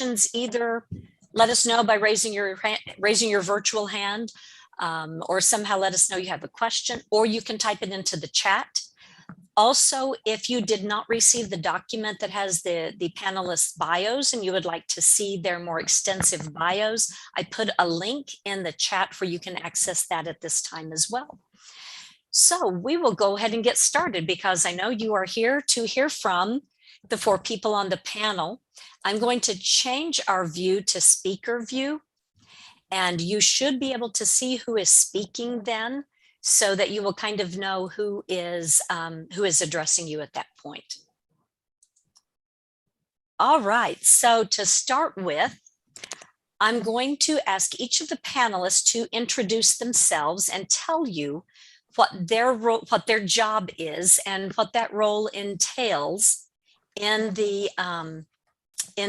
questions, either let us know by raising your virtual hand, or somehow let us know you have a question, or you can type it into the chat. Also, if you did not receive the document that has the panelists' bios and you would like to see their more extensive bios, I put a link in the chat where you can access that at this time as well. So we will go ahead and get started, because I know you are here to hear from the 4 people on the panel. I'm going to change our view to speaker view, and you should be able to see who is speaking then, so that you will kind of know who is addressing you at that point. All right, so to start with, I'm going to ask each of the panelists to introduce themselves and tell you what their role, what their job is, and what that role entails in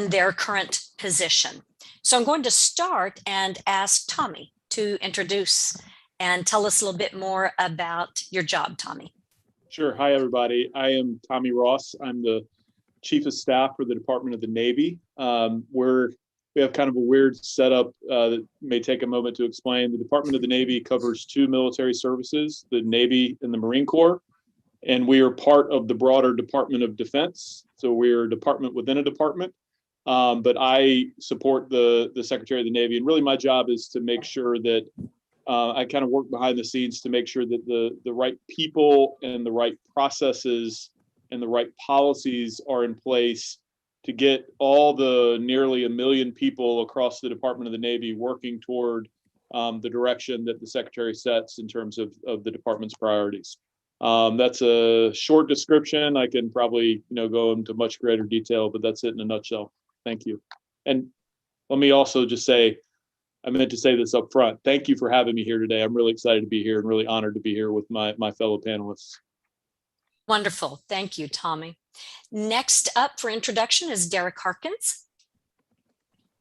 their current position. So I'm going to start and ask Tommy to introduce and tell us a little bit more about your job, Tommy. Sure. Hi, everybody. I am Tommy Ross. I'm the Chief of Staff for the Department of the Navy. We have kind of a weird setup that may take a moment to explain. The Department of the Navy covers 2 military services, the Navy and the Marine Corps, and we are part of the broader Department of Defense. So we're a department within a department. But I support the Secretary of the Navy, and really my job is to make sure that I kind of work behind the scenes to make sure that the right people and the right processes and the right policies are in place to get all the nearly 1 million people across the Department of the Navy working toward the direction that the Secretary sets in terms of the department's priorities. That's a short description. I can probably go into much greater detail, but that's it in a nutshell. Thank you. And let me also just say, I meant to say this up front. Thank you for having me here today. I'm really excited to be here and really honored to be here with my fellow panelists. Wonderful. Thank you, Tommy. Next up for introduction is Derek Harkins.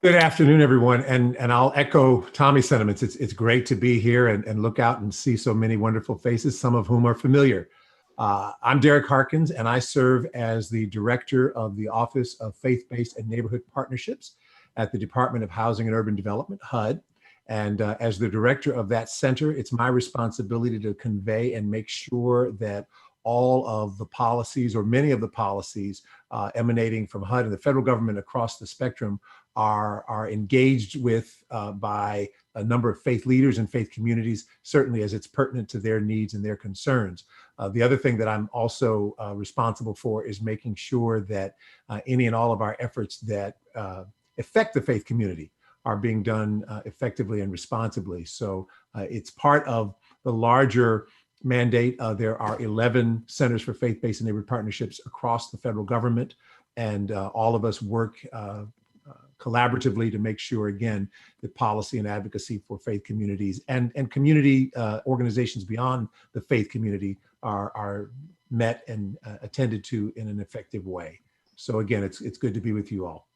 Good afternoon, everyone. And I'll echo Tommy's sentiments. It's great to be here and look out and see so many wonderful faces, some of whom are familiar. I'm Derek Harkins, and I serve as the Director of the Office of Faith-Based and Neighborhood Partnerships at the Department of Housing and Urban Development, HUD. And as the director of that center, it's my responsibility to convey and make sure that all of the policies, or many of the policies emanating from HUD and the federal government across the spectrum are engaged with by a number of faith leaders and faith communities, certainly as it's pertinent to their needs and their concerns. The other thing that I'm also responsible for is making sure that any and all of our efforts that affect the faith community are being done effectively and responsibly. So it's part of the larger mandate. There are 11 Centers for Faith-Based and Neighborhood Partnerships across the federal government, and all of us work collaboratively to make sure, again, that policy and advocacy for faith communities and community organizations beyond the faith community are met and attended to in an effective way. So again, it's good to be with you all.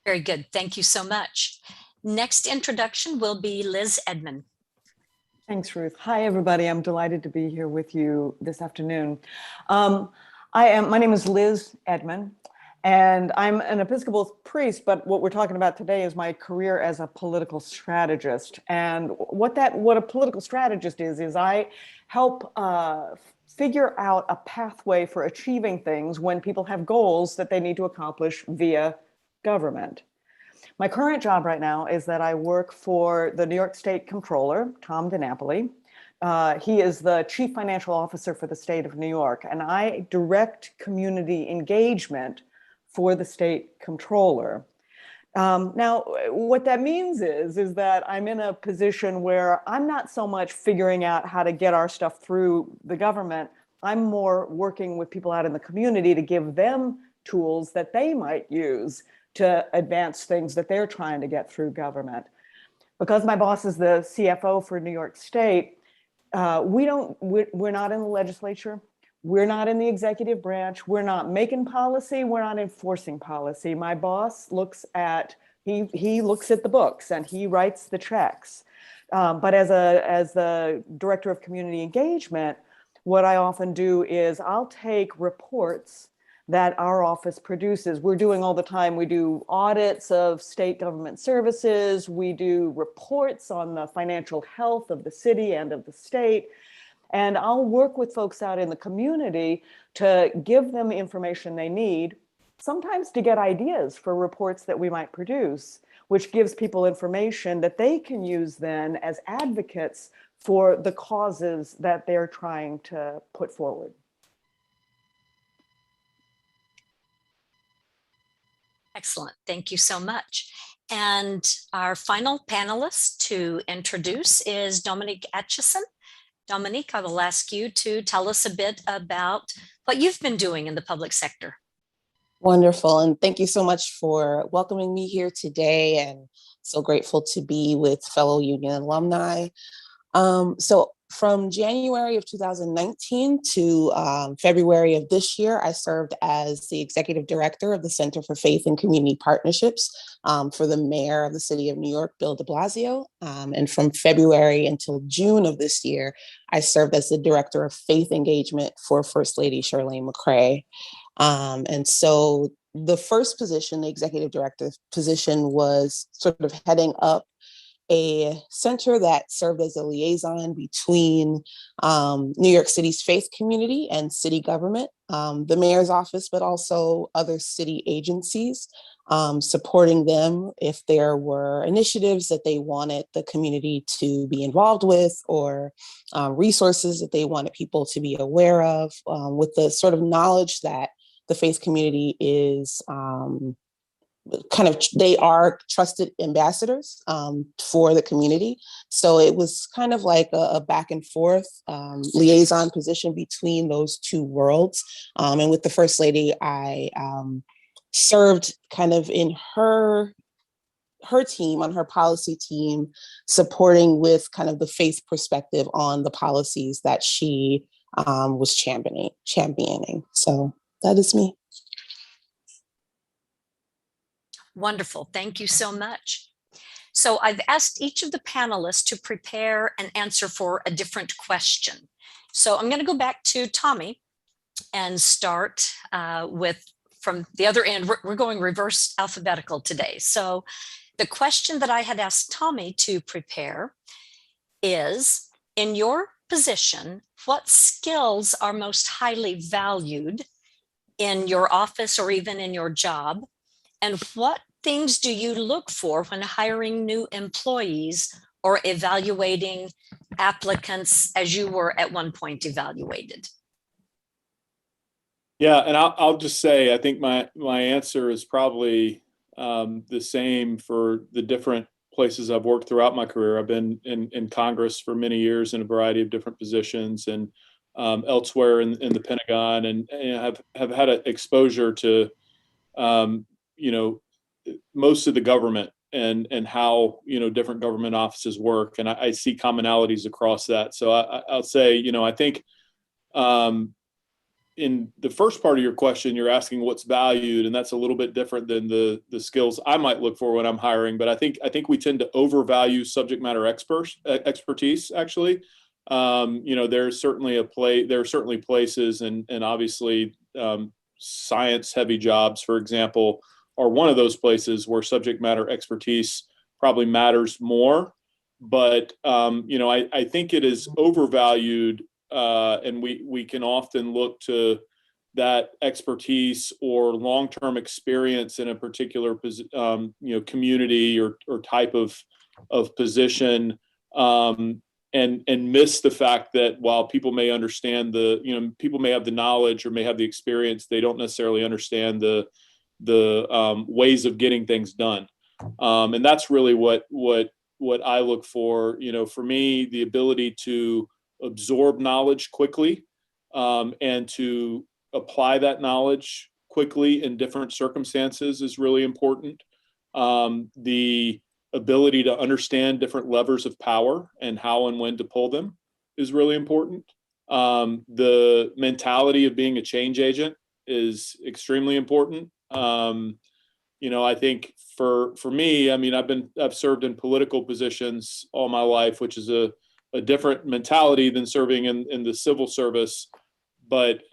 Very good. Thank you so much. Next introduction will be Liz Edmond. Thanks, Ruth. Hi, everybody. I'm delighted to be here with you this afternoon. My name is Liz Edmond, and I'm an Episcopal priest, but what we're talking about today is my career as a political strategist. And what a political strategist is I help figure out a pathway for achieving things when people have goals that they need to accomplish via government. My current job right now is that I work for the New York State Comptroller, Tom DiNapoli. He is the Chief Financial Officer for the state of New York, and I direct community engagement for the state comptroller. Now, what that means is that I'm in a position where I'm not so much figuring out how to get our stuff through the government. I'm more working with people out in the community to give them tools that they might use to advance things that they're trying to get through government. Because my boss is the CFO for New York State, we're not in the legislature. We're not in the executive branch. We're not making policy. We're not enforcing policy. My boss looks at, he looks at the books and he writes the checks. But as the director of community engagement, what I often do is I'll take reports that our office produces. We're doing all the time. We do audits of state government services. We do reports on the financial health of the city and of the state. And I'll work with folks out in the community to give them the information they need, sometimes to get ideas for reports that we might produce, which gives people information that they can use then as advocates for the causes that they're trying to put forward. Excellent. Thank you so much. And our final panelist to introduce is Dominique Atchison. Dominique, I will ask you to tell us a bit about what you've been doing in the public sector. Wonderful. And thank you so much for welcoming me here today. And so grateful to be with fellow Union alumni. So from January of 2019 to February of this year, I served as the executive director of the Center for Faith and Community Partnerships for the mayor of the city of New York, Bill de Blasio. And from February until June of this year, I served as the director of faith engagement for First Lady Shirley McCray. And so the first position, the executive director position, was sort of heading up a center that served as a liaison between New York City's faith community and city government, the mayor's office, but also other city agencies, supporting them if there were initiatives that they wanted the community to be involved with, or resources that they wanted people to be aware of, with the sort of knowledge that the faith community is they are trusted ambassadors for the community. So it was kind of like a back and forth liaison position between those two worlds. And with the First Lady, I served kind of in her team, on her policy team, supporting with kind of the faith perspective on the policies that she was championing. So that is me. Wonderful. Thank you so much. So I've asked each of the panelists to prepare an answer for a different question. So I'm going to go back to Tommy and start with from the other end. We're going reverse alphabetical today. So the question that I had asked Tommy to prepare is, in your position, what skills are most highly valued in your office or even in your job? And what things do you look for when hiring new employees or evaluating applicants as you were at one point evaluated? Yeah, and I'll just say, I think my answer is probably the same for the different places I've worked throughout my career. I've been in Congress for many years in a variety of different positions, and elsewhere in the Pentagon, and have had an exposure to most of the government and how different government offices work, and I see commonalities across that. So I'll say, I think in the first part of your question, you're asking what's valued, and that's a little bit different than the skills I might look for when I'm hiring. But I think we tend to overvalue subject matter expertise. Actually, there's certainly there are certainly places, and obviously science-heavy jobs, for example, are one of those places where subject matter expertise probably matters more. But I think it is overvalued. And we can often look to that expertise or long-term experience in a particular community or type of position, and miss the fact that while people may understand people may have the knowledge or may have the experience, they don't necessarily understand the ways of getting things done. And that's really what I look for. For me, the ability to absorb knowledge quickly, and to apply that knowledge quickly in different circumstances is really important. The ability to understand different levers of power and how and when to pull them is really important. The mentality of being a change agent is extremely important. I think for me, I've served in political positions all my life, which is a different mentality than serving in the civil service. But,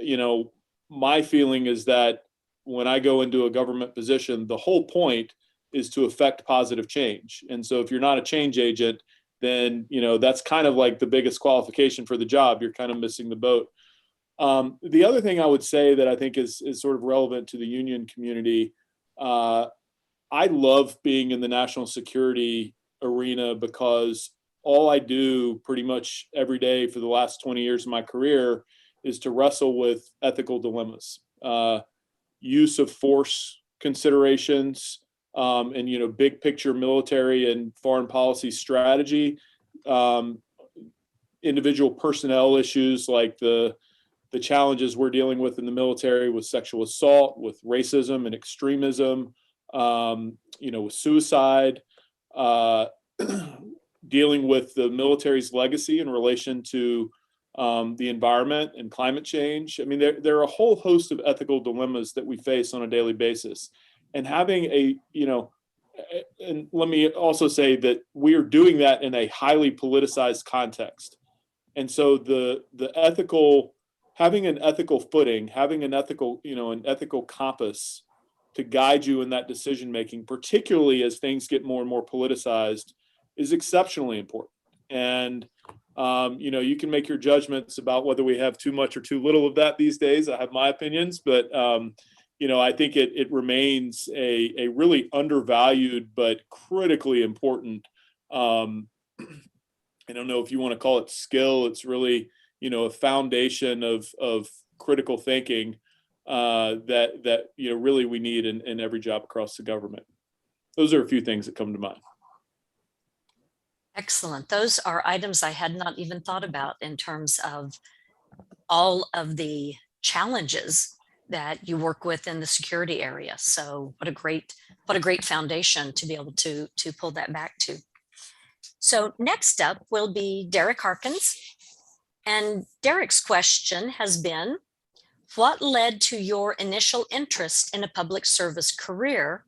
my feeling is that when I go into a government position, the whole point is to affect positive change. And so if you're not a change agent, then, that's kind of like the biggest qualification for the job. You're kind of missing the boat. The other thing I would say that I think is sort of relevant to the union community, I love being in the national security arena because all I do pretty much every day for the last 20 years of my career is to wrestle with ethical dilemmas, use of force considerations, and big picture military and foreign policy strategy, individual personnel issues like the challenges we're dealing with in the military with sexual assault, with racism and extremism, with suicide, dealing with the military's legacy in relation to the environment and climate change. I mean, there are a whole host of ethical dilemmas that we face on a daily basis. And having and let me also say that we are doing that in a highly politicized context. And so the ethical, having an ethical footing, having an ethical compass to guide you in that decision making, particularly as things get more and more politicized, is exceptionally important. And you can make your judgments about whether we have too much or too little of that these days. I have my opinions, but I think it remains a really undervalued but critically important. I don't know if you want to call it skill. It's really a foundation of critical thinking that really we need in every job across the government. Those are a few things that come to mind. Excellent. Those are items I had not even thought about in terms of all of the challenges that you work with in the security area. So what a great foundation to be able to pull that back to. So next up will be Derek Harkins. And Derek's question has been, what led to your initial interest in a public service career?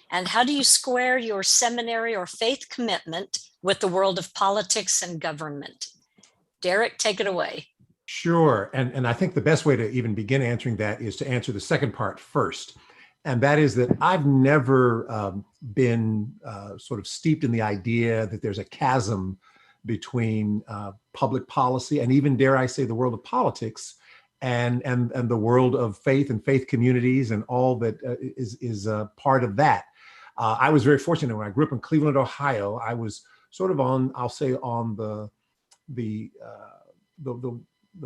And how do you square your seminary or faith commitment with the world of politics and government? Derek, take it away. Sure. And I think the best way to even begin answering that is to answer the second part first. And that is that I've never been sort of steeped in the idea that there's a chasm between public policy and even, dare I say, the world of politics and the world of faith and faith communities and all that is part of that. I was very fortunate when I grew up in Cleveland, Ohio. I was sort of on the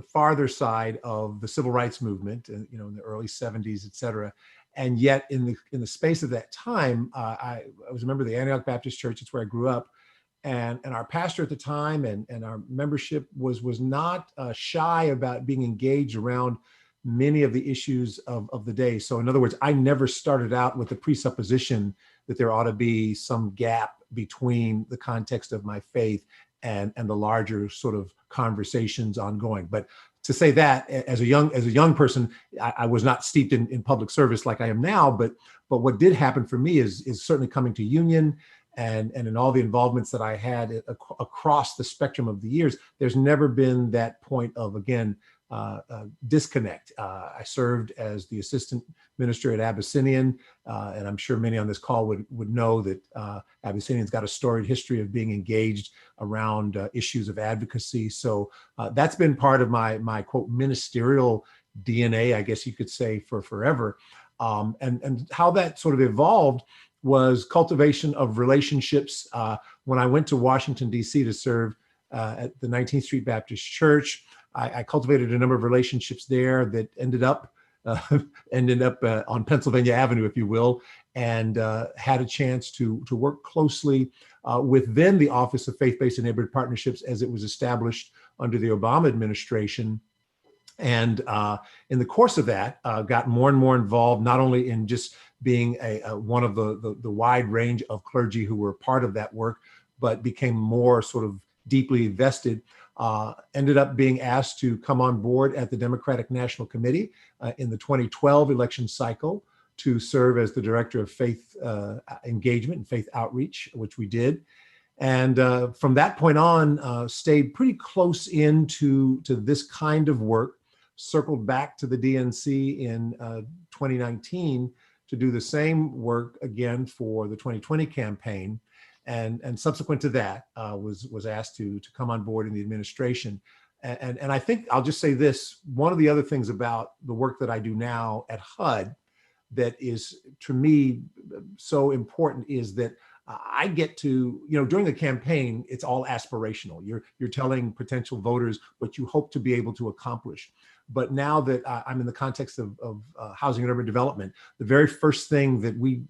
farther side of the civil rights movement, in the early 70s, et cetera. And yet in the space of that time, I was a member of the Antioch Baptist Church. It's where I grew up. And our pastor at the time and our membership was not shy about being engaged around many of the issues of the day. So in other words, I never started out with the presupposition that there ought to be some gap between the context of my faith and the larger sort of conversations ongoing. But to say that as a young person, I was not steeped in public service like I am now. But what did happen for me is certainly coming to Union and in all the involvements that I had across the spectrum of the years, there's never been that point of, again, disconnect. I served as the assistant minister at Abyssinian, and I'm sure many on this call would know that Abyssinian's got a storied history of being engaged around issues of advocacy. So that's been part of my quote ministerial DNA, I guess you could say, for forever. And how that sort of evolved was cultivation of relationships. When I went to Washington, D.C. to serve at the 19th Street Baptist Church, I cultivated a number of relationships there that ended up on Pennsylvania Avenue, if you will, and had a chance to work closely with then the Office of Faith-Based and Neighborhood Partnerships as it was established under the Obama administration. And in the course of that, got more and more involved, not only in just being one of the wide range of clergy who were part of that work, but became more sort of deeply vested. Ended up being asked to come on board at the Democratic National Committee in the 2012 election cycle to serve as the director of faith engagement and faith outreach, which we did. And from that point on, stayed pretty close into this kind of work. circled back to the DNC in 2019 to do the same work again for the 2020 campaign. And subsequent to that, was asked to come on board in the administration. And I think I'll just say this, one of the other things about the work that I do now at HUD that is, to me, so important is that I get to, during the campaign, it's all aspirational. You're telling potential voters what you hope to be able to accomplish. But now that I'm in the context of housing and urban development, the very first thing that we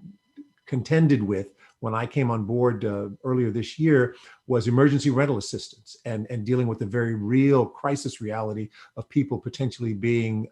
contended with when I came on board earlier this year was emergency rental assistance and dealing with the very real crisis reality of people potentially being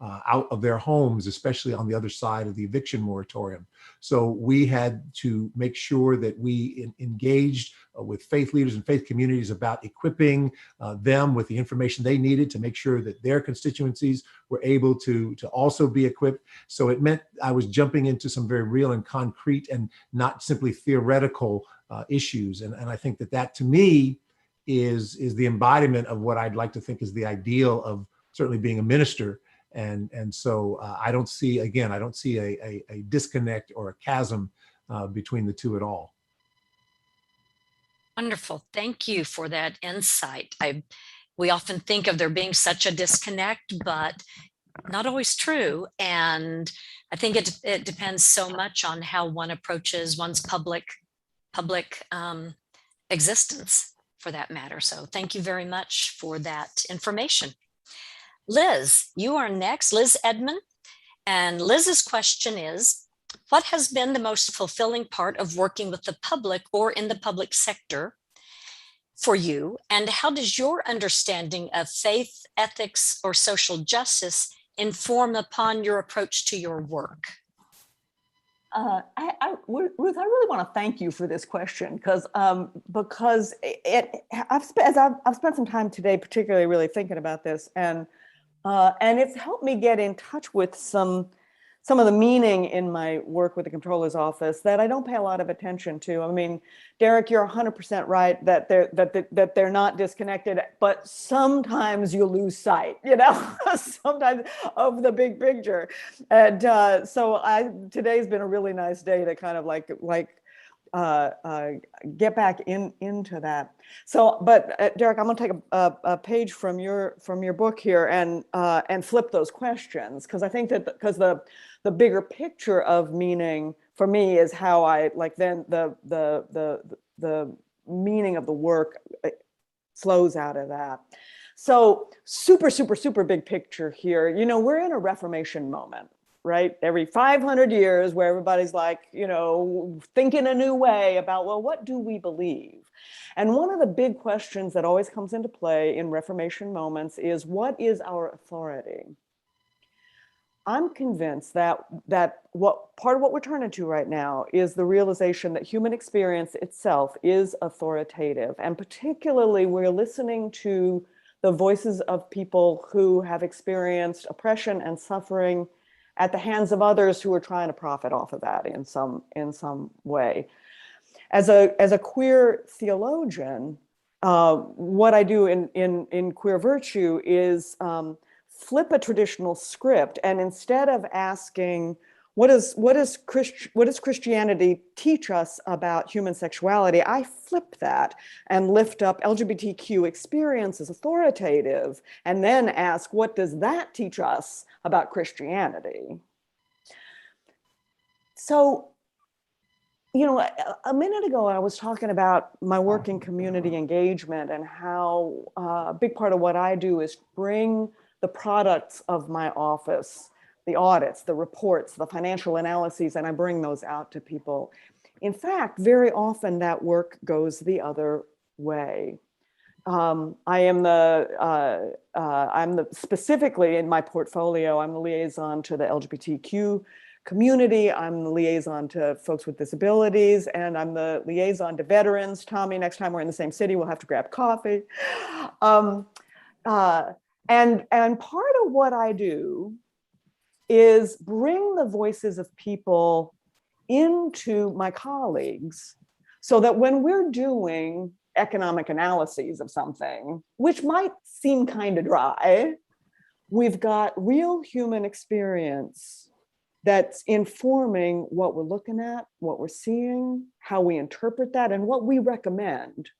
out of their homes, especially on the other side of the eviction moratorium. So we had to make sure that we engaged with faith leaders and faith communities about equipping them with the information they needed to make sure that their constituencies were able to also be equipped. So it meant I was jumping into some very real and concrete and not simply theoretical issues. And I think that to me is the embodiment of what I'd like to think is the ideal of certainly being a minister. And so I don't see a disconnect or a chasm between the two at all. Wonderful. Thank you for that insight. We often think of there being such a disconnect, but not always true. And I think it depends so much on how one approaches one's public existence, for that matter. So thank you very much for that information. Liz, you are next, Liz Edmond. And Liz's question is, what has been the most fulfilling part of working with the public or in the public sector for you? And how does your understanding of faith, ethics, or social justice inform upon your approach to your work? Ruth, I really want to thank you for this question because I've spent some time today, particularly really thinking about this, and it's helped me get in touch with some of the meaning in my work with the Comptroller's Office that I don't pay a lot of attention to. I mean, Derek, you're 100% right that they're not disconnected, but sometimes you lose sight, sometimes of the big picture. And so today's been a really nice day to kind of get back into that. So, but Derek, I'm going to take a page from your book here and flip those questions, because I think that because the bigger picture of meaning for me is how I then the meaning of the work flows out of that. So super big picture here. We're in a Reformation moment. Right? Every 500 years where everybody's thinking a new way about, well, what do we believe? And one of the big questions that always comes into play in Reformation moments is, what is our authority? I'm convinced that part of what we're turning to right now is the realization that human experience itself is authoritative. And particularly we're listening to the voices of people who have experienced oppression and suffering at the hands of others who are trying to profit off of that in some way. As a queer theologian, what I do in Queer Virtue is flip a traditional script, and instead of asking what does Christianity teach us about human sexuality, I flip that and lift up LGBTQ experience as authoritative, and then ask, what does that teach us about Christianity? So, a minute ago, I was talking about my work in community engagement and how a big part of what I do is bring the products of my office, the audits, the reports, the financial analyses, and I bring those out to people. In fact, very often that work goes the other way. I'm specifically in my portfolio, I'm the liaison to the LGBTQ community, I'm the liaison to folks with disabilities, and I'm the liaison to veterans. Tommy, next time we're in the same city, we'll have to grab coffee. And part of what I do is bring the voices of people into my colleagues so that when we're doing economic analyses of something, which might seem kind of dry, we've got real human experience that's informing what we're looking at, what we're seeing, how we interpret that, and what we recommend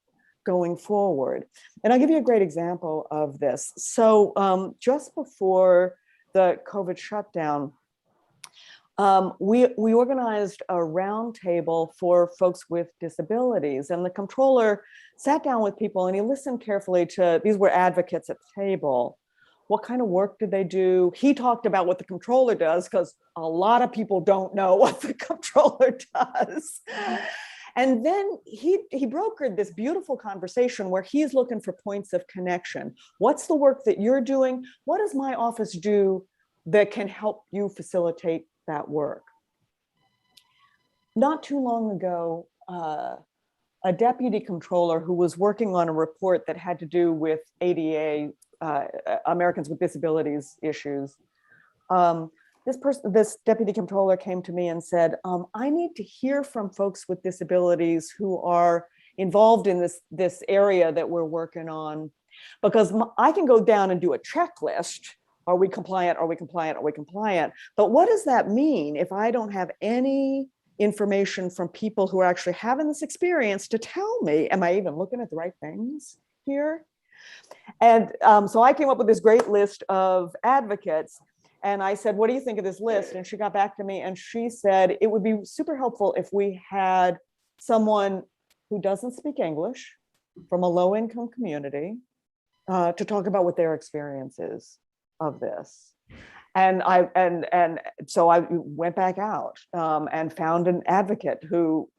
going forward. And I'll give you a great example of this. So just before the COVID shutdown, we organized a roundtable for folks with disabilities, and the controller sat down with people and he listened carefully to, these were advocates at the table. What kind of work did they do? He talked about what the controller does, because a lot of people don't know what the controller does. And then he brokered this beautiful conversation where he's looking for points of connection. What's the work that you're doing? What does my office do that can help you facilitate that work? Not too long ago, a deputy controller who was working on a report that had to do with ADA, Americans with Disabilities issues, this deputy controller came to me and said, I need to hear from folks with disabilities who are involved in this area that we're working on, because I can go down and do a checklist. Are we compliant? Are we compliant? Are we compliant? But what does that mean if I don't have any information from people who are actually having this experience to tell me, am I even looking at the right things here? And so I came up with this great list of advocates. And I said, what do you think of this list? And she got back to me and she said, it would be super helpful if we had someone who doesn't speak English from a low-income community to talk about what their experience is of this. And so I went back out and found an advocate who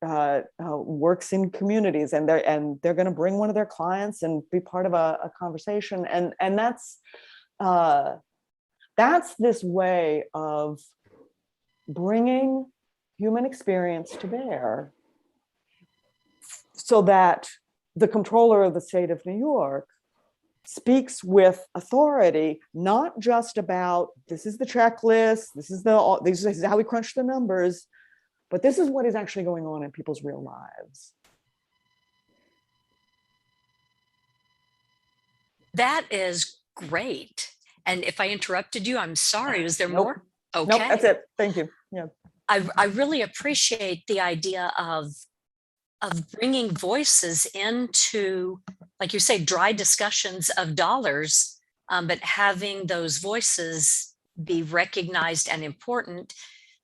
works in communities, and they're going to bring one of their clients and be part of a conversation. And that's this way of bringing human experience to bear, so that the controller of the state of New York speaks with authority, not just about this is the checklist, this is how we crunch the numbers, but this is what is actually going on in people's real lives. That is great. And if I interrupted you, I'm sorry. Is there Nope. more? Okay. Nope, that's it. Thank you. Yeah. I really appreciate the idea of bringing voices into, like you say, dry discussions of dollars, but having those voices be recognized and important,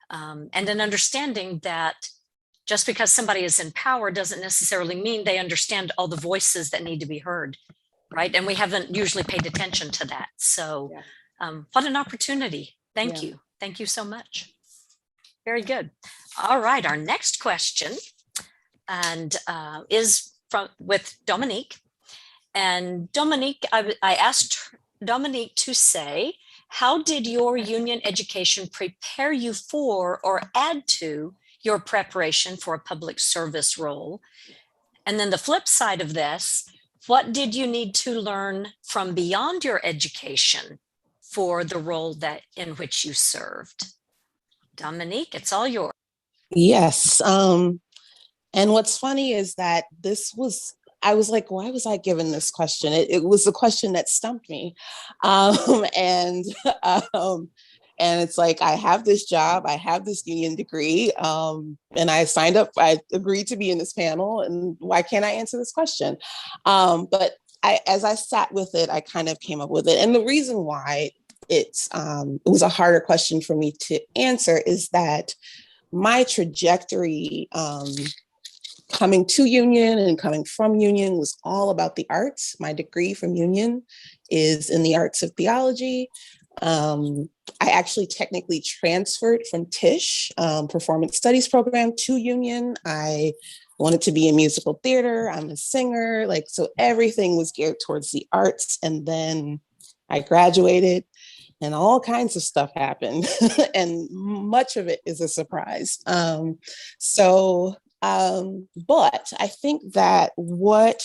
and an understanding that just because somebody is in power doesn't necessarily mean they understand all the voices that need to be heard, right? And we haven't usually paid attention to that. So what an opportunity. Thank you. Thank you so much. Very good. All right, our next question and is with Dominique. And Dominique, I asked Dominique to say, how did your union education prepare you for or add to your preparation for a public service role? And then the flip side of this, what did you need to learn from beyond your education for the role that in which you served? Dominique, it's all yours. Yes. And what's funny is that I was like, why was I given this question? It was the question that stumped me. And it's like, I have this job, I have this union degree, and I signed up, I agreed to be in this panel, and why can't I answer this question? But as I sat with it, I kind of came up with it. And the reason why it was a harder question for me to answer is that my trajectory coming to Union and coming from Union was all about the arts. My degree from Union is in the arts of theology. I actually technically transferred from Tisch, Performance Studies program, to Union. I wanted to be in musical theater. I'm a singer, so everything was geared towards the arts. And then I graduated and all kinds of stuff happened. And much of it is a surprise. But I think that what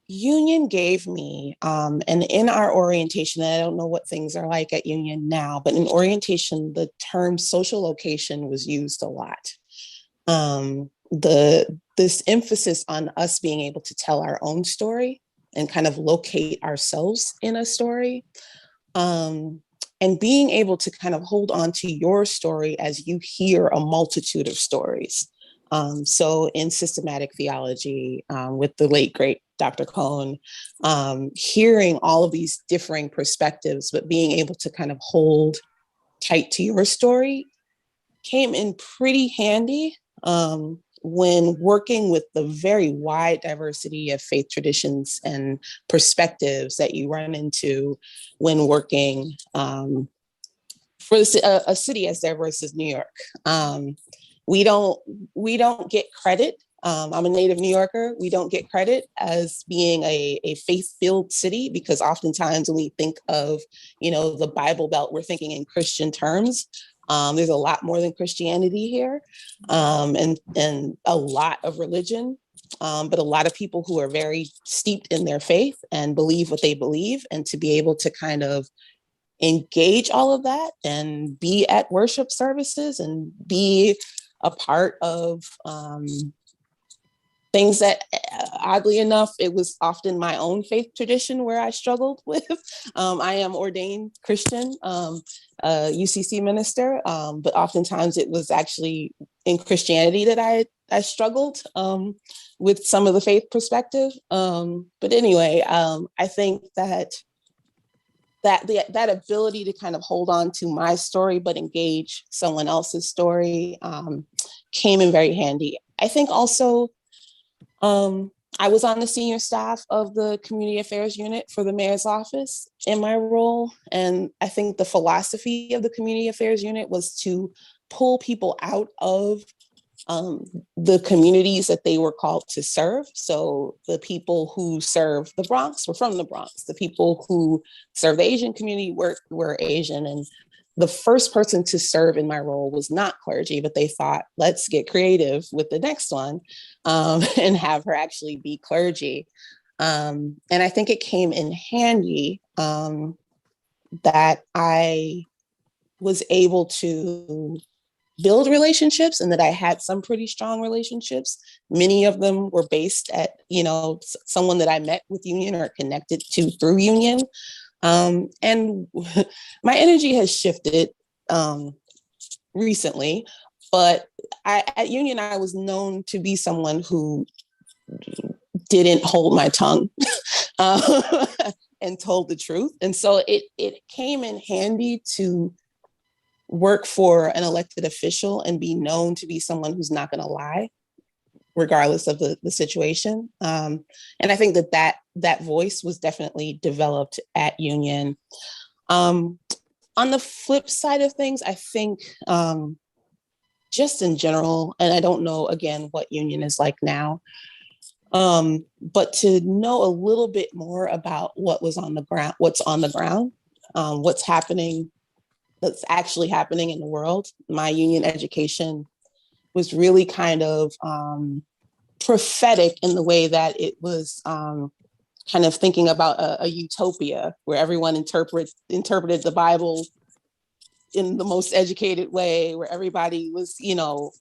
Union gave me, and in our orientation, and I don't know what things are like at Union now, but in orientation, the term social location was used a lot. This emphasis on us being able to tell our own story and kind of locate ourselves in a story. and being able to kind of hold on to your story as you hear a multitude of stories. So in systematic theology, with the late, great Dr. Cohn, hearing all of these differing perspectives, but being able to kind of hold tight to your story came in pretty handy when working with the very wide diversity of faith traditions and perspectives that you run into when working for a city as diverse as New York. We don't get credit. I'm a native New Yorker. We don't get credit as being a faith-filled city, because oftentimes when we think of, the Bible Belt, we're thinking in Christian terms. There's a lot more than Christianity here, and a lot of religion, but a lot of people who are very steeped in their faith and believe what they believe, and to be able to kind of engage all of that and be at worship services and be a part of things that, oddly enough, it was often my own faith tradition where I struggled with. I am ordained Christian, UCC minister, but oftentimes it was actually in Christianity that I struggled with some of the faith perspective. But anyway, I think that ability to kind of hold on to my story, but engage someone else's story came in very handy. I think also, I was on the senior staff of the community affairs unit for the mayor's office in my role. And I think the philosophy of the community affairs unit was to pull people out of the communities that they were called to serve. So the people who serve the Bronx were from the Bronx. The people who serve the Asian community were Asian. And the first person to serve in my role was not clergy, but they thought, let's get creative with the next one and have her actually be clergy. And I think it came in handy that I was able to build relationships, and that I had some pretty strong relationships. Many of them were based at, someone that I met with Union or connected to through Union. And my energy has shifted recently, but at Union, I was known to be someone who didn't hold my tongue and told the truth. And so it came in handy to work for an elected official and be known to be someone who's not going to lie, regardless of the situation. And I think that voice was definitely developed at Union. On the flip side of things, I think just in general, and I don't know, again, what Union is like now, but to know a little bit more about what's on the ground, what's happening, that's actually happening in the world. My Union education was really kind of prophetic in the way that it was kind of thinking about a utopia where everyone interpreted the Bible in the most educated way, where everybody was,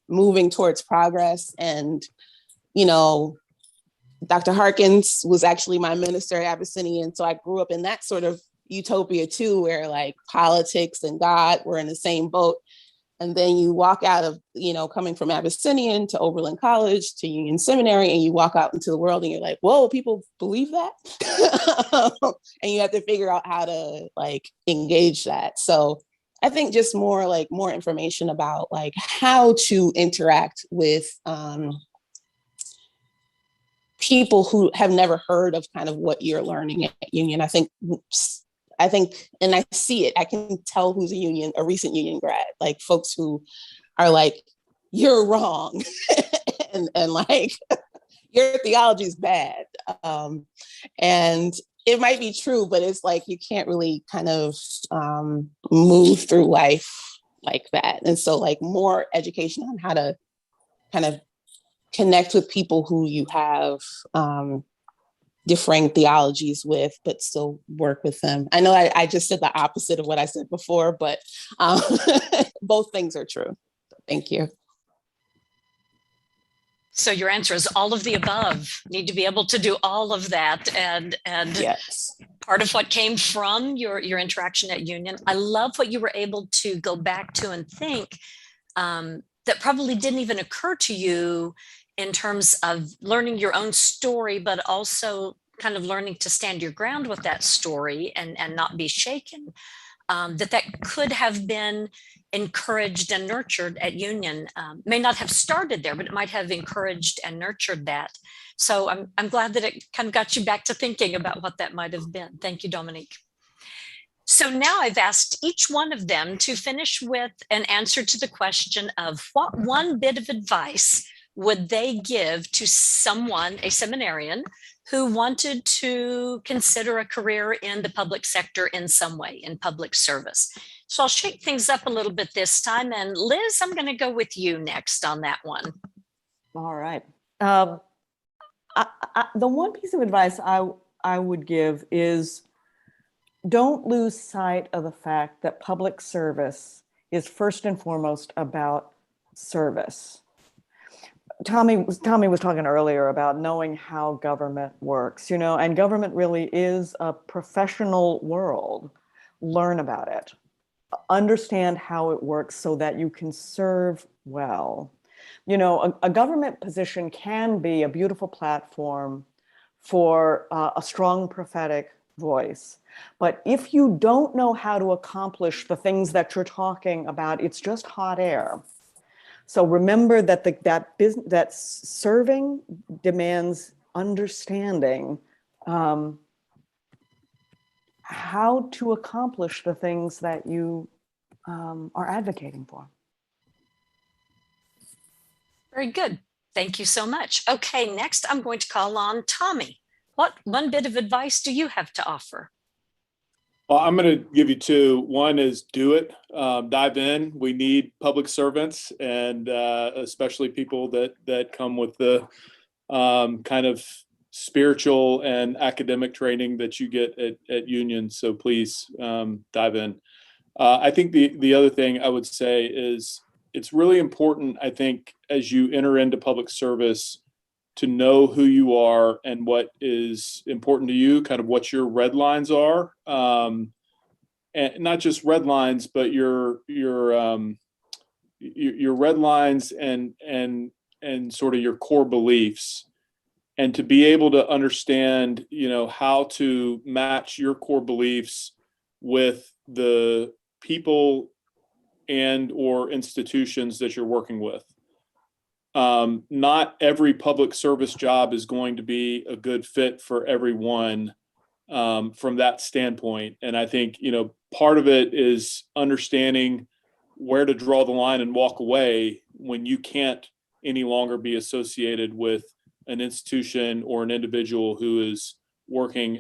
moving towards progress. And, Dr. Harkins was actually my minister at Abyssinian. So I grew up in that sort of utopia too, where like politics and God were in the same boat. And then you walk out of, coming from Abyssinian to Oberlin College to Union Seminary, and you walk out into the world and you're like, whoa, people believe that? And you have to figure out how to like engage that. So I think just more information about like how to interact with people who have never heard of kind of what you're learning at Union. I think, and I see it, I can tell who's a recent Union grad, like folks who are like, you're wrong. and like, your theology is bad. And it might be true, but it's like, you can't really kind of move through life like that. And so like more education on how to kind of connect with people who you have differing theologies with, but still work with them. I know I just said the opposite of what I said before, but both things are true. Thank you. So your answer is all of the above. Need to be able to do all of that and Yes. part of what came from your interaction at Union. I love what you were able to go back to and think that probably didn't even occur to you in terms of learning your own story, but also kind of learning to stand your ground with that story and not be shaken. That could have been encouraged and nurtured at Union. May not have started there, but it might have encouraged and nurtured that. So I'm glad that it kind of got you back to thinking about what that might have been. Thank you, Dominique. So now I've asked each one of them to finish with an answer to the question of what one bit of advice would they give to someone, a seminarian, who wanted to consider a career in the public sector in some way, in public service. So I'll shake things up a little bit this time. And Liz, I'm going to go with you next on that one. All right. The one piece of advice I would give is don't lose sight of the fact that public service is first and foremost about service. Tommy was talking earlier about knowing how government works, and government really is a professional world. Learn about it. Understand how it works so that you can serve well. A government position can be a beautiful platform for a strong prophetic voice. But if you don't know how to accomplish the things that you're talking about, it's just hot air. So remember that that serving demands understanding how to accomplish the things that you are advocating for. Very good. Thank you so much. Okay, next I'm going to call on Tommy. What one bit of advice do you have to offer? Well, I'm going to give you two. One is do it, dive in. We need public servants, and especially people that come with the kind of spiritual and academic training that you get at Union. So please dive in. I think the other thing I would say is it's really important, I think, as you enter into public service, to know who you are and what is important to you, kind of what your red lines are, and not just red lines, but your red lines and sort of your core beliefs, and to be able to understand, how to match your core beliefs with the people and or institutions that you're working with. Not every public service job is going to be a good fit for everyone from that standpoint. And I think, part of it is understanding where to draw the line and walk away when you can't any longer be associated with an institution or an individual who is working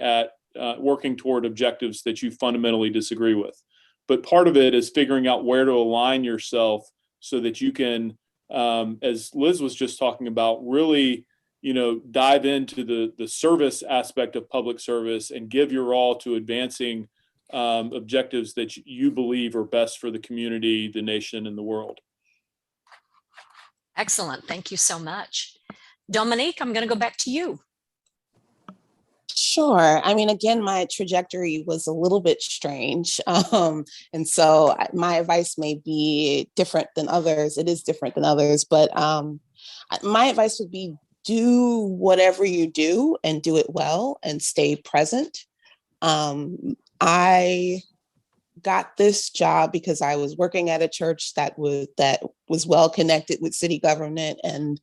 toward objectives that you fundamentally disagree with. But part of it is figuring out where to align yourself so that you can, as Liz was just talking about, really, dive into the service aspect of public service and give your all to advancing objectives that you believe are best for the community, the nation, and the world. Excellent. Thank you so much. Dominique, I'm going to go back to you. Sure. I mean, again, my trajectory was a little bit strange. And so my advice may be different than others. It is different than others, but my advice would be do whatever you do and do it well and stay present. I got this job because I was working at a church that was well connected with city government, and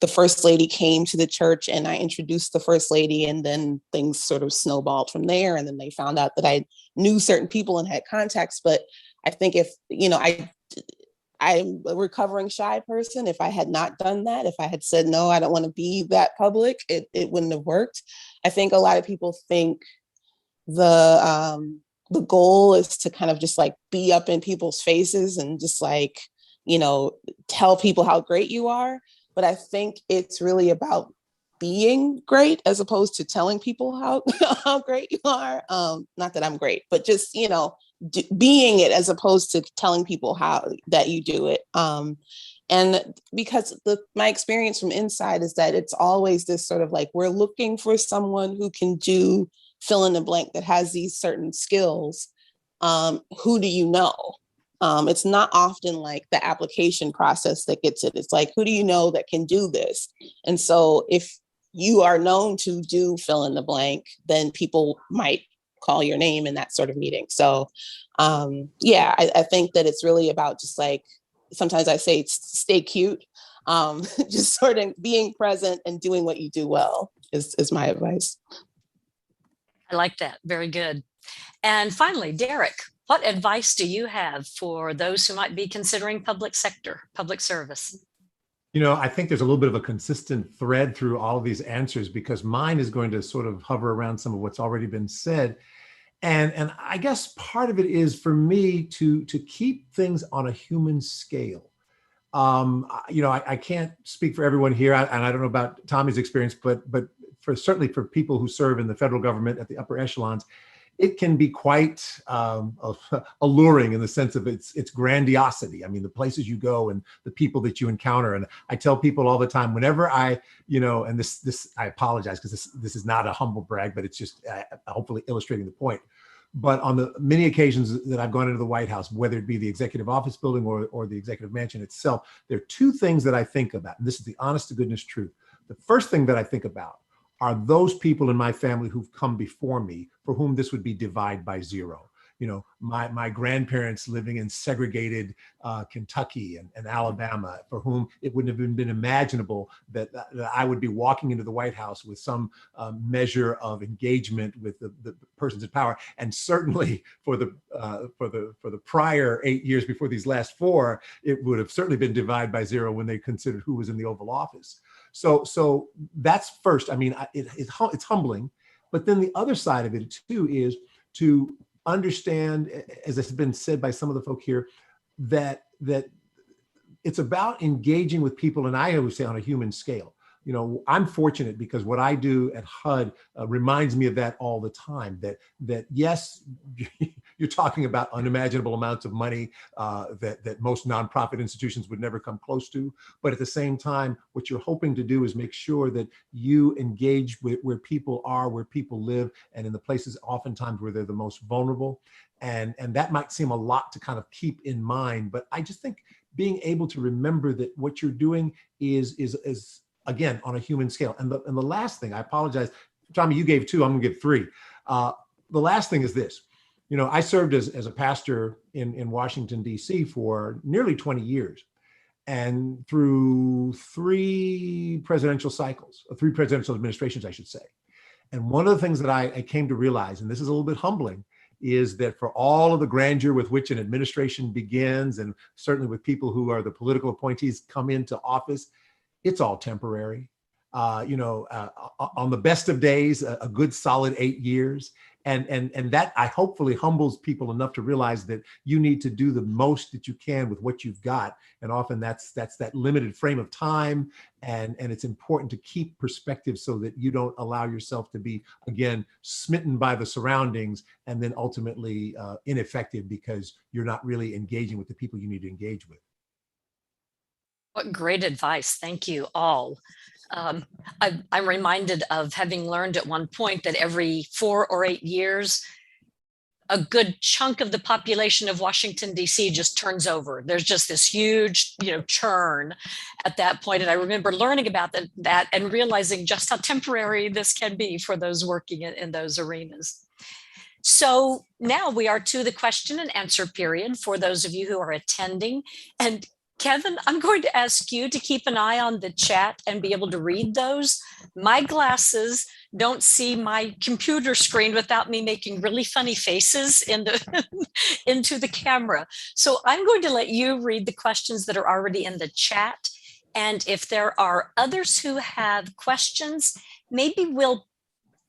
the first lady came to the church and I introduced the first lady, and then things sort of snowballed from there. And then they found out that I knew certain people and had contacts. But I think if, I'm a recovering shy person. If I had not done that, if I had said, no, I don't want to be that public, it wouldn't have worked. I think a lot of people think the goal is to kind of just like be up in people's faces and just like, tell people how great you are. But I think it's really about being great as opposed to telling people how great you are. Not that I'm great, but just, being it as opposed to telling people how that you do it. And because my experience from inside is that it's always this sort of like, we're looking for someone who can do fill in the blank that has these certain skills, who do you know? It's not often like the application process that gets it. It's like, who do you know that can do this? And so if you are known to do fill in the blank, then people might call your name in that sort of meeting. So yeah, I think that it's really about just like, sometimes I say stay cute, just sort of being present and doing what you do well is my advice. I like that. Very good. And finally, Derek, what advice do you have for those who might be considering public sector, public service? You know, I think there's a little bit of a consistent thread through all of these answers, because mine is going to sort of hover around some of what's already been said. And I guess part of it is for me to keep things on a human scale. You know, I can't speak for everyone here, and I don't know about Tommy's experience, but certainly for people who serve in the federal government at the upper echelons, it can be quite alluring in the sense of its grandiosity. I mean, the places you go and the people that you encounter. And I tell people all the time, whenever I, you know, and this I apologize because this is not a humble brag, but it's just hopefully illustrating the point. But on the many occasions that I've gone into the White House, whether it be the executive office building or the executive mansion itself, there are two things that I think about. And this is the honest to goodness truth. The first thing that I think about are those people in my family who've come before me for whom this would be divide by zero. You know, my grandparents living in segregated Kentucky and Alabama, for whom it wouldn't have been imaginable that I would be walking into the White House with some measure of engagement with the persons in power. And certainly for the prior 8 years before these last 4, it would have certainly been divide by zero when they considered who was in the Oval Office. So that's first. I mean, it's humbling, but then the other side of it too is to understand, as has been said by some of the folk here, that it's about engaging with people, and I always say on a human scale. You know, I'm fortunate because what I do at HUD reminds me of that all the time, that yes, you're talking about unimaginable amounts of money that most nonprofit institutions would never come close to. But at the same time, what you're hoping to do is make sure that you engage with where people are, where people live, and in the places oftentimes where they're the most vulnerable. And that might seem a lot to kind of keep in mind, but I just think being able to remember that what you're doing is again, on a human scale. And the last thing, I apologize, Tommy, you gave 2, I'm gonna give 3. The last thing is this. You know, I served as a pastor in Washington, D.C. for nearly 20 years, and through 3 presidential cycles, 3 presidential administrations, I should say. And one of the things that I came to realize, and this is a little bit humbling, is that for all of the grandeur with which an administration begins, and certainly with people who are the political appointees come into office, it's all temporary. You know, on the best of days, a good solid 8 years. And that I hopefully humbles people enough to realize that you need to do the most that you can with what you've got. And often that's that limited frame of time. And it's important to keep perspective so that you don't allow yourself to be, again, smitten by the surroundings and then ultimately ineffective because you're not really engaging with the people you need to engage with. What great advice. Thank you all. I'm reminded of having learned at one point that every 4 or 8 years, a good chunk of the population of Washington, D.C. just turns over. There's just this huge, churn at that point. And I remember learning about that and realizing just how temporary this can be for those working in those arenas. So now we are to the question and answer period for those of you who are attending. And Kevin, I'm going to ask you to keep an eye on the chat and be able to read those. My glasses don't see my computer screen without me making really funny faces into the camera. So I'm going to let you read the questions that are already in the chat. And if there are others who have questions, maybe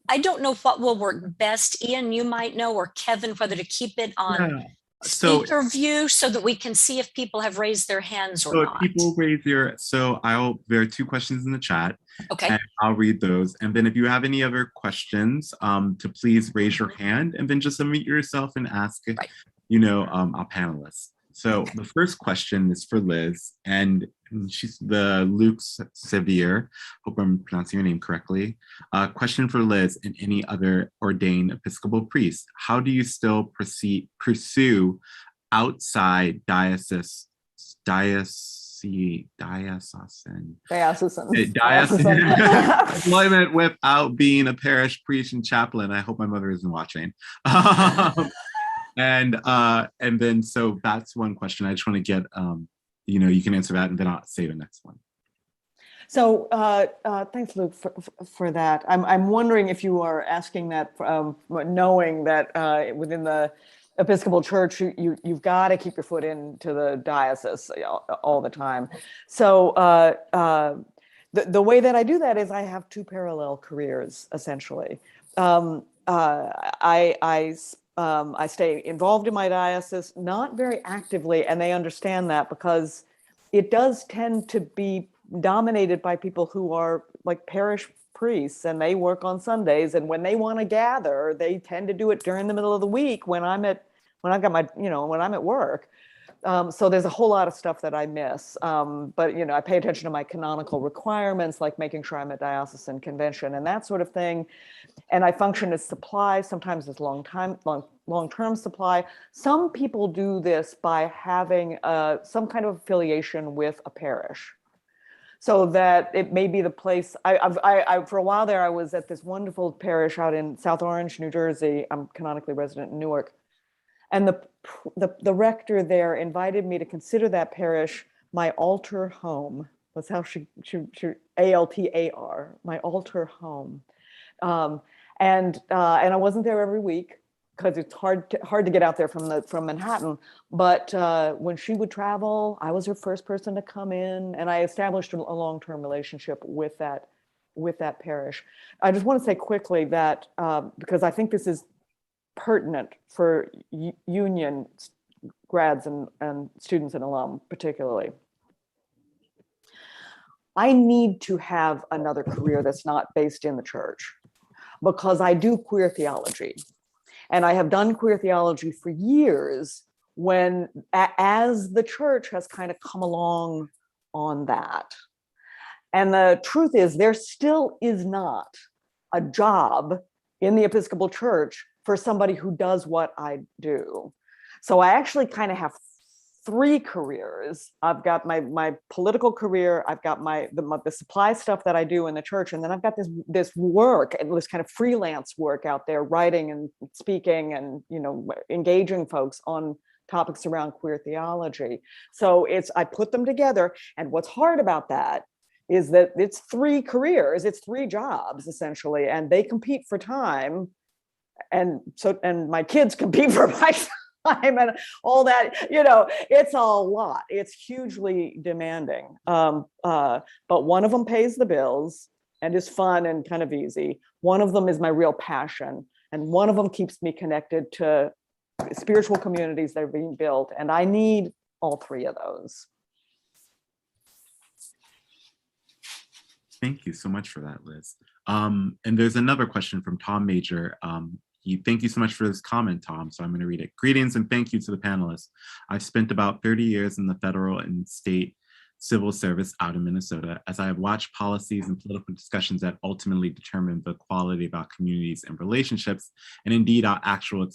I don't know what will work best. Ian, you might know, or Kevin, whether to keep it on speaker view so that we can see if people have raised their hands or not. People raise there are 2 questions in the chat. Okay. And I'll read those. And then if you have any other questions, to please raise your hand and then just unmute yourself and ask, our panelists. So the first question is for Liz, and and she's the Luke Sevier. Hope I'm pronouncing your name correctly. Question for Liz and any other ordained Episcopal priest. How do you still pursue outside diocesan employment without being a parish priest and chaplain? I hope my mother isn't watching. And then so that's one question. I just want to get you can answer that, and then I'll say the next one. So thanks, Luke, for that. I'm wondering if you are asking that knowing that within the Episcopal Church, you've got to keep your foot into the diocese all the time. So the way that I do that is I have two parallel careers, essentially. I stay involved in my diocese, not very actively, and they understand that because it does tend to be dominated by people who are like parish priests, and they work on Sundays, and when they want to gather, they tend to do it during the middle of the week when I'm at work. So there's a whole lot of stuff that I miss. But I pay attention to my canonical requirements, like making sure I'm at diocesan convention and that sort of thing. And I function as supply, sometimes as long-term supply. Some people do this by having some kind of affiliation with a parish, so that it may be the place. I for a while there, I was at this wonderful parish out in South Orange, New Jersey. I'm canonically resident in Newark. And the rector there invited me to consider that parish my altar home. That's how she ALTAR, my altar home. And I wasn't there every week because it's hard to get out there from Manhattan. But when she would travel, I was her first person to come in, and I established a long-term relationship with that parish. I just want to say quickly that because I think this is pertinent for union grads and students and alum particularly. I need to have another career that's not based in the church, because I do queer theology. And I have done queer theology for years as the church has kind of come along on that. And the truth is, there still is not a job in the Episcopal Church for somebody who does what I do. So I actually kind of have three careers. I've got my political career, I've got the supply stuff that I do in the church, and then I've got this work and this kind of freelance work out there, writing and speaking and engaging folks on topics around queer theology. So I put them together, and what's hard about that is that it's three careers, it's three jobs essentially, and they compete for time. And my kids compete for my time and all that, it's a lot. It's hugely demanding. But one of them pays the bills and is fun and kind of easy. One of them is my real passion. And one of them keeps me connected to spiritual communities that are being built. And I need all three of those. Thank you so much for that, Liz. And there's another question from Tom Major. Thank you so much for this comment, Tom. So I'm going to read it. Greetings and thank you to the panelists. I've spent about 30 years in the federal and state civil service out in Minnesota, as I have watched policies and political discussions that ultimately determine the quality of our communities and relationships, and indeed our actual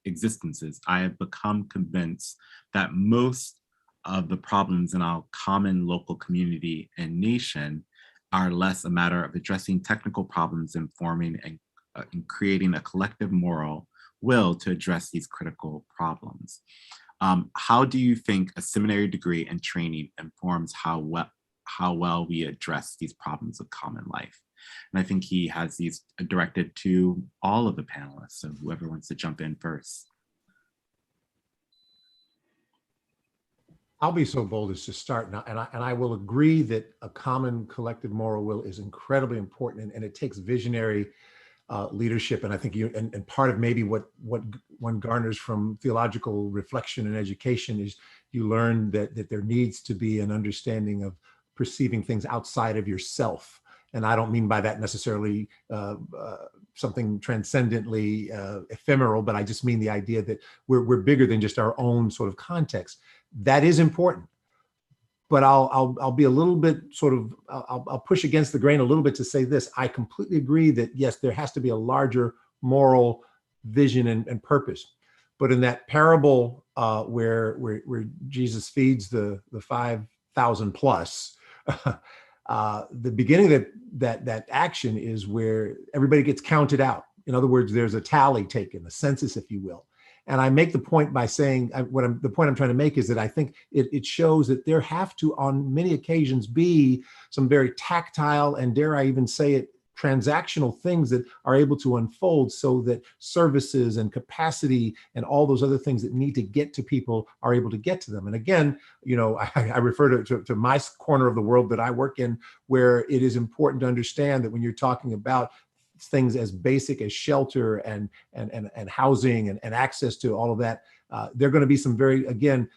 existences. I have become convinced that most of the problems in our common local community and nation are less a matter of addressing technical problems and forming and creating a collective moral will to address these critical problems. How do you think a seminary degree and training informs how well we address these problems of common life? And I think he has these directed to all of the panelists, so whoever wants to jump in first. I'll be so bold as to start now, and I will agree that a common collective moral will is incredibly important, and it takes visionary leadership. And I think and part of maybe what one garners from theological reflection and education is you learn that there needs to be an understanding of perceiving things outside of yourself. And I don't mean by that necessarily something transcendently ephemeral, but I just mean the idea that we're bigger than just our own sort of context. That is important. but I'll be a little bit sort of, I'll push against the grain a little bit to say this. I completely agree that yes, there has to be a larger moral vision and purpose. But in that parable where Jesus feeds the 5,000 plus, the beginning of that action is where everybody gets counted out. In other words, there's a tally taken, a census, if you will. And I make the point by saying the point I'm trying to make is that I think it shows that there have to, on many occasions, be some very tactile and, dare I even say it, transactional things that are able to unfold so that services and capacity and all those other things that need to get to people are able to get to them. And again, I refer to my corner of the world that I work in, where it is important to understand that when you're talking about things as basic as shelter and housing and access to all of that, there are going to be some very, again,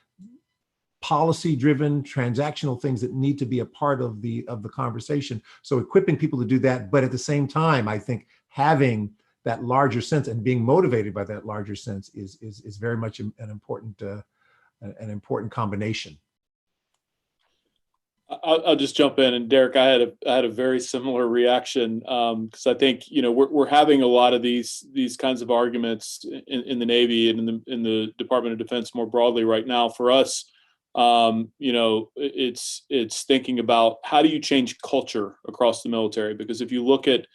policy-driven, transactional things that need to be a part of the conversation. So equipping people to do that, but at the same time, I think having that larger sense and being motivated by that larger sense is very much an important combination. I'll just jump in, and Derek, I had a very similar reaction because I think we're having a lot of these kinds of arguments in the Navy and in the Department of Defense more broadly right now. For us, it's thinking about how do you change culture across the military? Because if you look at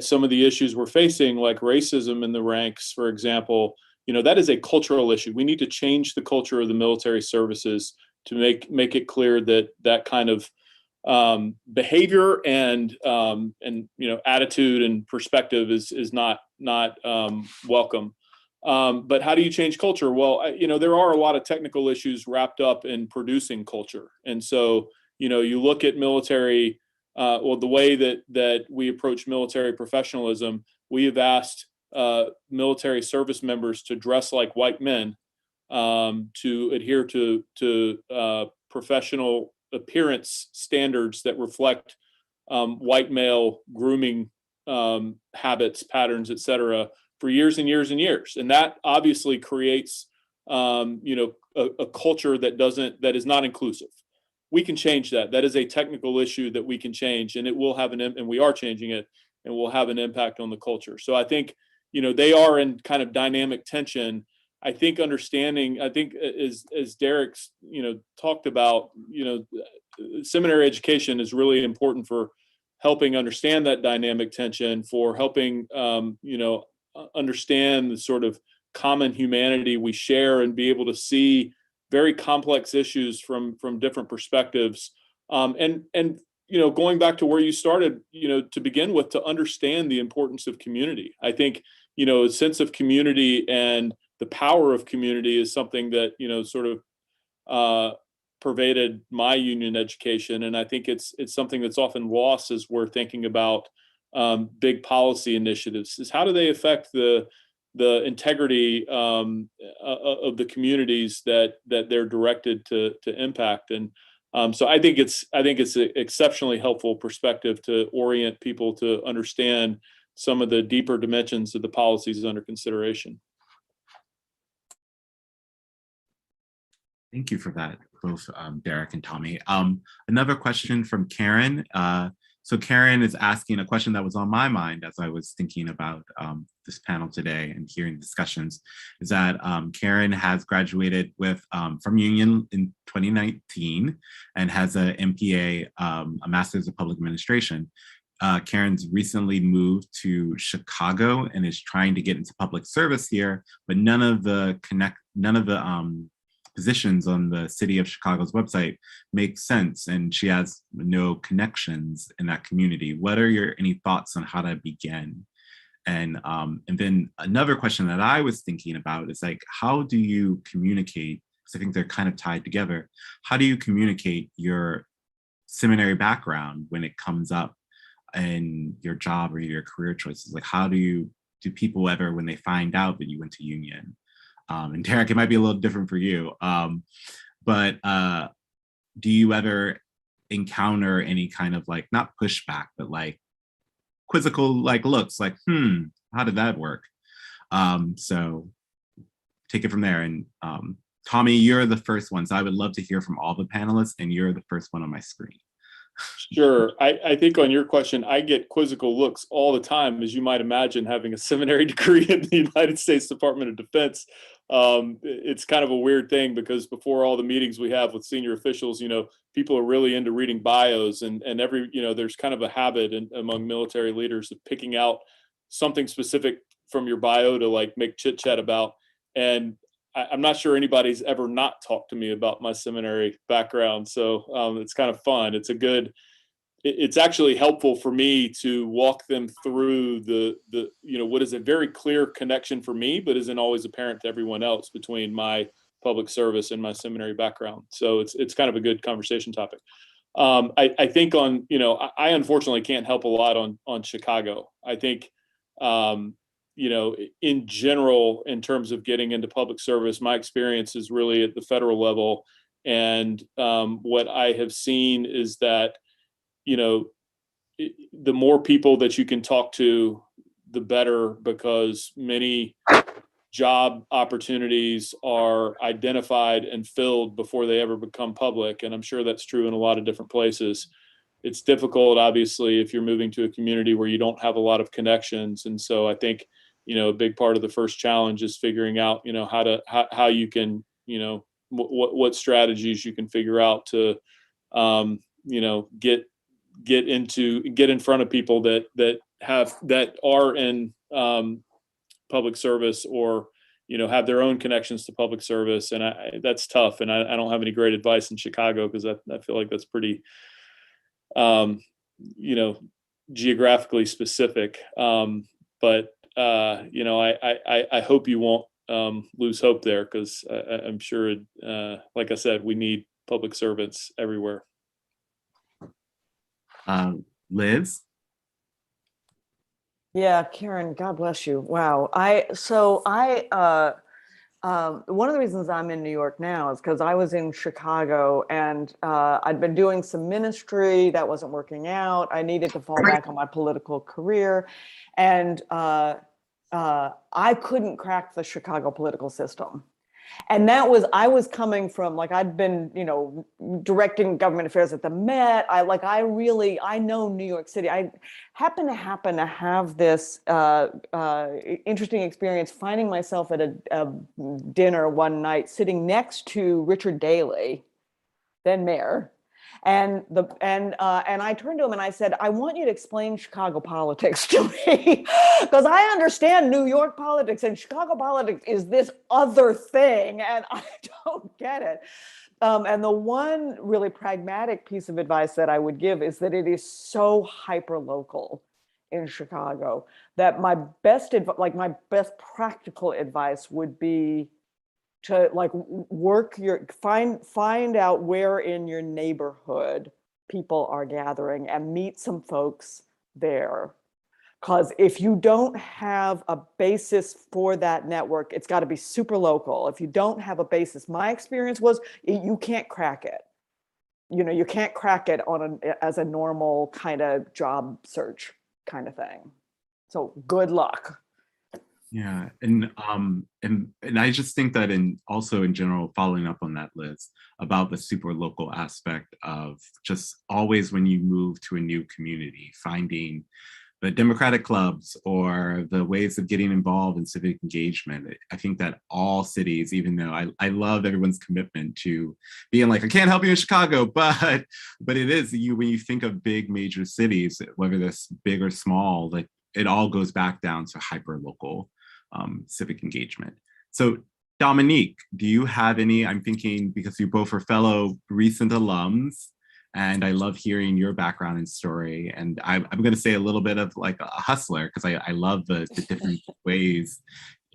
some of the issues we're facing, like racism in the ranks, for example, that is a cultural issue. We need to change the culture of the military services to make it clear that kind of behavior and attitude and perspective is not welcome. But how do you change culture? Well, there are a lot of technical issues wrapped up in producing culture. And so, you look at military, the way that we approach military professionalism, we have asked military service members to dress like white men, to adhere to professional appearance standards that reflect white male grooming habits, patterns, et cetera, for years and years and years. And that obviously creates, a culture that is not inclusive. We can change that. That is a technical issue that we can change, and it will have and we are changing it, and will have an impact on the culture. So I think, they are in kind of dynamic tension. I think understanding, as Derek's, talked about, seminary education is really important for helping understand that dynamic tension, for helping, understand the sort of common humanity we share and be able to see very complex issues from different perspectives. Going back to where you started, to begin with, to understand the importance of community. I think, a sense of community and the power of community is something that, sort of pervaded my union education. And I think it's something that's often lost as we're thinking about big policy initiatives, is how do they affect the integrity of the communities that they're directed to impact. And so I think it's an exceptionally helpful perspective to orient people to understand some of the deeper dimensions of the policies under consideration. Thank you for that, both Derek and Tommy. Another question from Karen. So Karen is asking a question that was on my mind as I was thinking about this panel today and hearing discussions, is that Karen has graduated from Union in 2019 and has a MPA, a Master's of Public Administration. Karen's recently moved to Chicago and is trying to get into public service here, but none of the positions on the City of Chicago's website make sense, and she has no connections in that community. What are any thoughts on how to begin? And then another question that I was thinking about is like, how do you communicate? Because I think they're kind of tied together. How do you communicate your seminary background when it comes up in your job or your career choices? Like, how do people ever, when they find out that you went to Union? And Derek, it might be a little different for you, but do you ever encounter any kind of like, not pushback, but like quizzical like looks like, how did that work? So take it from there. And Tommy, you're the first one, so I would love to hear from all the panelists, and you're the first one on my screen. Sure. I think on your question, I get quizzical looks all the time, as you might imagine, having a seminary degree in the United States Department of Defense. It's kind of a weird thing because before all the meetings we have with senior officials, people are really into reading bios, and there's kind of a habit among military leaders of picking out something specific from your bio to like make chit chat about. And I'm not sure anybody's ever not talked to me about my seminary background. So it's kind of fun. It's actually helpful for me to walk them through the what is a very clear connection for me, but isn't always apparent to everyone else between my public service and my seminary background. So it's kind of a good conversation topic. I think I unfortunately can't help a lot on Chicago. I think, in general, in terms of getting into public service, my experience is really at the federal level. And what I have seen is that, the more people that you can talk to, the better, because many job opportunities are identified and filled before they ever become public. And I'm sure that's true in a lot of different places. It's difficult, obviously, if you're moving to a community where you don't have a lot of connections. And so I think, a big part of the first challenge is figuring out, how you can, what strategies you can figure out to, get in front of people that are in public service, or, have their own connections to public service. And that's tough. And I don't have any great advice in Chicago, because I feel like that's pretty, geographically specific. But I hope you won't lose hope there, because I'm sure, like I said, we need public servants everywhere. Liz? Yeah, Karen, God bless you. Wow. One of the reasons I'm in New York now is because I was in Chicago, and I'd been doing some ministry that wasn't working out. I needed to fall back on my political career, and I couldn't crack the Chicago political system. And I was coming from, like, I'd been, directing government affairs at the Met. I know New York City. I happen to have this interesting experience finding myself at a dinner one night sitting next to Richard Daley, then mayor. And I turned to him and I said, I want you to explain Chicago politics to me, because I understand New York politics, and Chicago politics is this other thing, and I don't get it. And the one really pragmatic piece of advice that I would give is that it is so hyper local in Chicago that my best practical advice would be to find out where in your neighborhood people are gathering and meet some folks there. Because if you don't have a basis for that network, it's got to be super local. If you don't have a basis, my experience was you can't crack it. You can't crack it as a normal kind of job search kind of thing. So good luck. Yeah, and I just think that also in general, following up on that, Liz, about the super local aspect of just always when you move to a new community, finding the Democratic clubs or the ways of getting involved in civic engagement. I think that all cities, even though I love everyone's commitment to being like, I can't help you in Chicago, but it is when you think of big major cities, whether they're big or small, like it all goes back down to hyper local civic engagement. So Dominique, do you have any, I'm thinking because you both are fellow recent alums, and I love hearing your background and story. And I'm going to say a little bit of like a hustler, because I love the different ways.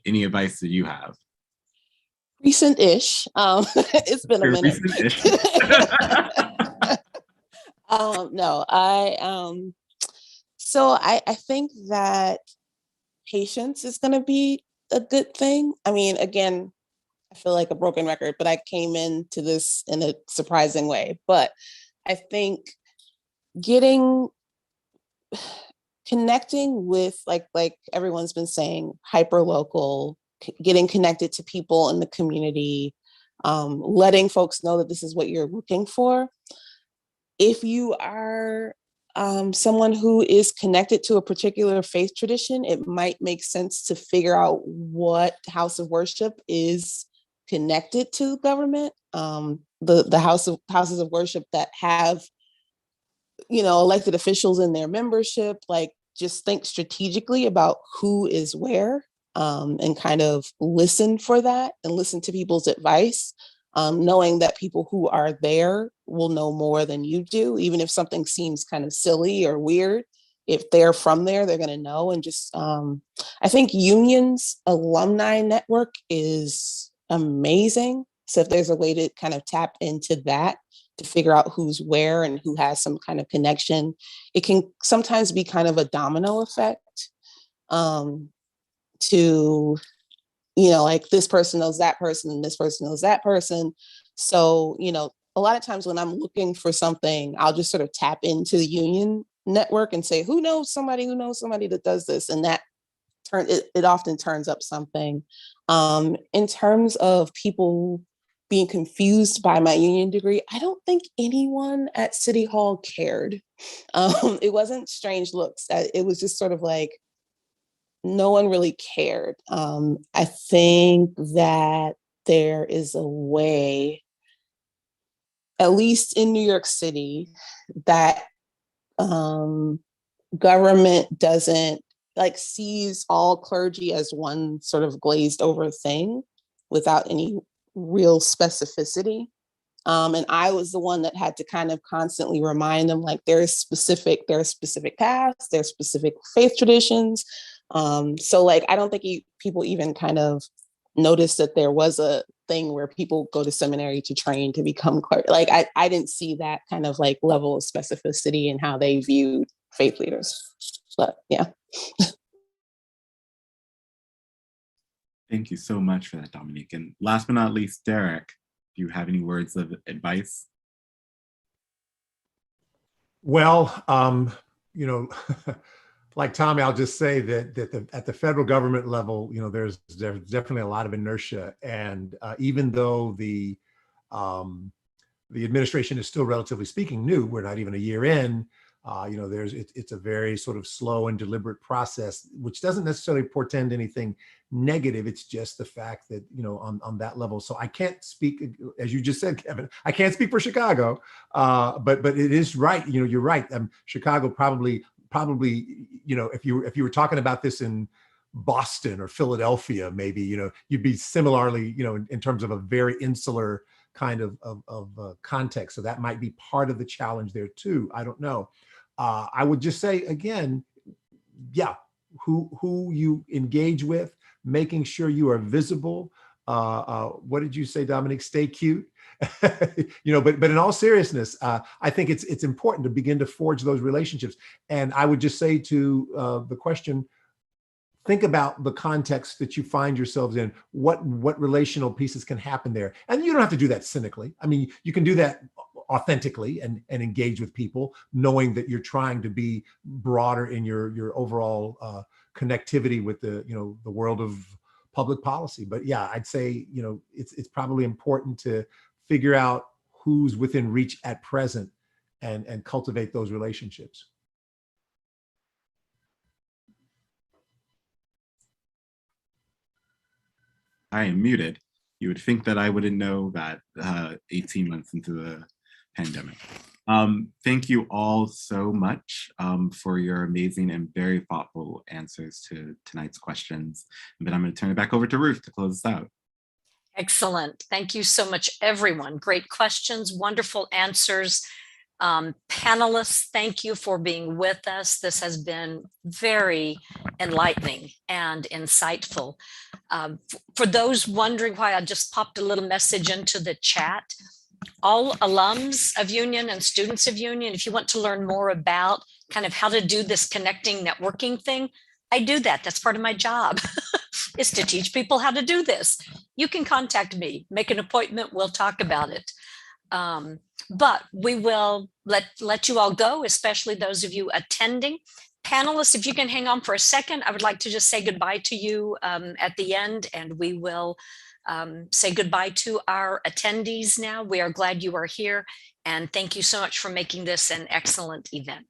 Any advice that you have? Recent-ish. It's been a minute. Recent-ish. So I think that patience is going to be a good thing. I mean, again, I feel like a broken record, but I came into this in a surprising way. But I think connecting with, like everyone's been saying, hyper local, getting connected to people in the community, letting folks know that this is what you're looking for. If you are someone who is connected to a particular faith tradition, it might make sense to figure out what house of worship is connected to government. The houses of worship that have, elected officials in their membership, like just think strategically about who is where, and kind of listen for that and listen to people's advice. Knowing that people who are there will know more than you do, even if something seems kind of silly or weird. If they're from there, they're going to know. And just, I think Union's alumni network is amazing. So if there's a way to kind of tap into that to figure out who's where and who has some kind of connection, it can sometimes be kind of a domino effect, to, like this person knows that person and this person knows that person. So, a lot of times when I'm looking for something, I'll just sort of tap into the Union network and say, who knows somebody that does this? And that it often turns up something. In terms of people being confused by my Union degree, I don't think anyone at City Hall cared. It wasn't strange looks. It was just sort of like, no one really cared. I think that there is a way, at least in New York City, that government doesn't sees all clergy as one sort of glazed over thing without any real specificity. And I was the one that had to kind of constantly remind them, there's specific paths, there's specific faith traditions. So I don't think people even kind of noticed that there was a thing where people go to seminary to train to become clergy. I didn't see that kind of level of specificity in how they viewed faith leaders. But yeah. Thank you so much for that, Dominique. And last but not least, Derek, do you have any words of advice? Well, like Tommy, I'll just say that at the federal government level, there's definitely a lot of inertia, and even though the administration is still, relatively speaking, new, we're not even a year in. It's a very sort of slow and deliberate process, which doesn't necessarily portend anything negative. It's just the fact that, on that level. So I can't speak, as you just said, Kevin, I can't speak for Chicago, but it is right. You're right. Chicago probably, if you were talking about this in Boston or Philadelphia, maybe, you'd be similarly, in terms of a very insular kind of context. So that might be part of the challenge there too. I don't know. I would just say again, yeah, who you engage with, making sure you are visible. What did you say, Dominic? Stay cute. But in all seriousness, I think it's important to begin to forge those relationships. And I would just say to the question, think about the context that you find yourselves in. What relational pieces can happen there? And you don't have to do that cynically. I mean, you can do that authentically and engage with people, knowing that you're trying to be broader in your overall connectivity with the world of public policy. But yeah, I'd say it's probably important to figure out who's within reach at present and cultivate those relationships. I am muted. You would think that I wouldn't know that 18 months into the pandemic. Thank you all so much for your amazing and very thoughtful answers to tonight's questions. But I'm going to turn it back over to Ruth to close us out. Excellent. Thank you so much, everyone. Great questions, wonderful answers. Panelists, thank you for being with us. This has been very enlightening and insightful. For those wondering why, I just popped a little message into the chat. All alums of Union and students of Union, if you want to learn more about kind of how to do this connecting networking thing, I do that. That's part of my job is to teach people how to do this. You can contact me, make an appointment, we'll talk about it. But we will let you all go, especially those of you attending. Panelists, if you can hang on for a second, I would like to just say goodbye to you at the end, and we will say goodbye to our attendees now. We are glad you are here, and thank you so much for making this an excellent event.